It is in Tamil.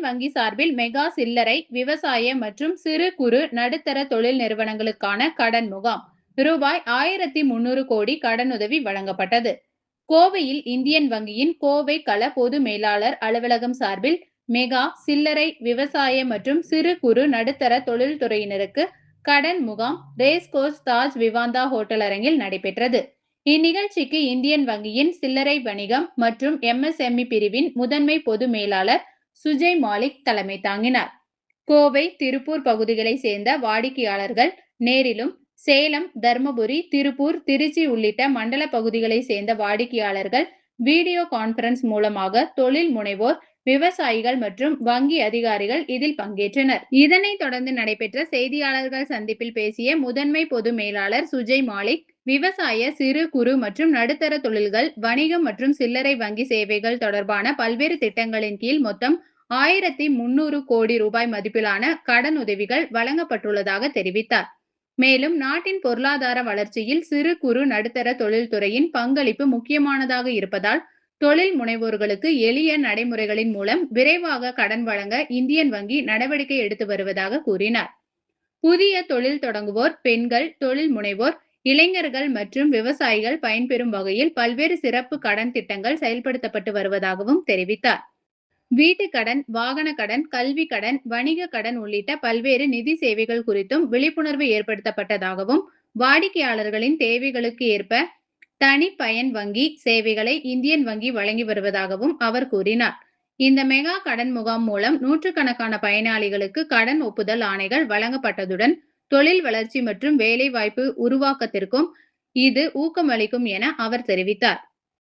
வங்கி சார்பில் மெகா சில்லறை, விவசாய மற்றும் சிறு குறு நடுத்தர தொழில் நிறுவனங்களுக்கான கடன் முகாம் ரூபாய் 1300 கோடி கடனுதவி வழங்கப்பட்டது. கோவையில் இந்தியன் வங்கியின் கோவை கள பொது மேலாளர் அலுவலகம் சார்பில் மெகா சில்லறை, விவசாய மற்றும் சிறு குறு நடுத்தர தொழில்துறையினருக்கு கடன் முகாம் ரேஸ்கோர்ஸ் தாஜ் விவாந்தா ஹோட்டல் அரங்கில் நடைபெற்றது. இந்நிகழ்ச்சிக்கு இந்தியன் வங்கியின் சில்லறை வணிகம் மற்றும் MSME பிரிவின் முதன்மை பொது மேலாளர் சுஜய் மாலிக் தலைமை தாங்கினார். கோவை, திருப்பூர் பகுதிகளை சேர்ந்த வாடிக்கையாளர்கள் நேரிலும், சேலம், தர்மபுரி, திருப்பூர், திருச்சி உள்ளிட்ட மண்டல பகுதிகளை சேர்ந்த வாடிக்கையாளர்கள் வீடியோ கான்பரன்ஸ் மூலமாக தொழில் முனைவோர், விவசாயிகள் மற்றும் வங்கி அதிகாரிகள் இதில் பங்கேற்றனர். இதனைத் தொடர்ந்து நடைபெற்ற செய்தியாளர்கள் சந்திப்பில் பேசிய முதன்மை பொது மேலாளர் சுஜய் மாலிக், விவசாய, சிறு குறு மற்றும் நடுத்தர தொழில்கள், வணிகம் மற்றும் சில்லறை வங்கி சேவைகள் தொடர்பான பல்வேறு திட்டங்களின் கீழ் மொத்தம் 1300 கோடி ரூபாய் மதிப்பிலான கடன் உதவிகள் வழங்கப்பட்டுள்ளதாக தெரிவித்தார். மேலும் நாட்டின் பொருளாதார வளர்ச்சியில் சிறு குறு நடுத்தர தொழில்துறையின் பங்களிப்பு முக்கியமானதாக இருப்பதால் தொழில் முனைவோர்களுக்கு எளிய நடைமுறைகளின் மூலம் விரைவாக கடன் வழங்க இந்தியன் வங்கி நடவடிக்கை எடுத்து வருவதாக கூறினார். புதிய தொழில் தொடங்குவோர், பெண்கள், தொழில் முனைவோர், இளைஞர்கள் மற்றும் விவசாயிகள் பயன்பெறும் வகையில் பல்வேறு சிறப்பு கடன் திட்டங்கள் செயல்படுத்தப்பட்டு வருவதாகவும் தெரிவித்தார். வீட்டுக் கடன், வாகன கடன், கல்வி கடன், வணிக கடன் உள்ளிட்ட பல்வேறு நிதி சேவைகள் குறித்தும் விழிப்புணர்வு ஏற்படுத்தப்பட்டதாகவும், வாடிக்கையாளர்களின் தேவைகளுக்கு ஏற்ப தனிப்பயன் வங்கி சேவைகளை இந்தியன் வங்கி வழங்கி வருவதாகவும் அவர் கூறினார். இந்த மெகா கடன் முகாம் மூலம் நூற்றுக்கணக்கான பயனாளிகளுக்கு கடன் ஒப்புதல் ஆணைகள் வழங்கப்பட்டதுடன் தொழில் வளர்ச்சி மற்றும் வேலைவாய்ப்பு உருவாக்கத்திற்கும் இது ஊக்கமளிக்கும் என அவர் தெரிவித்தார்.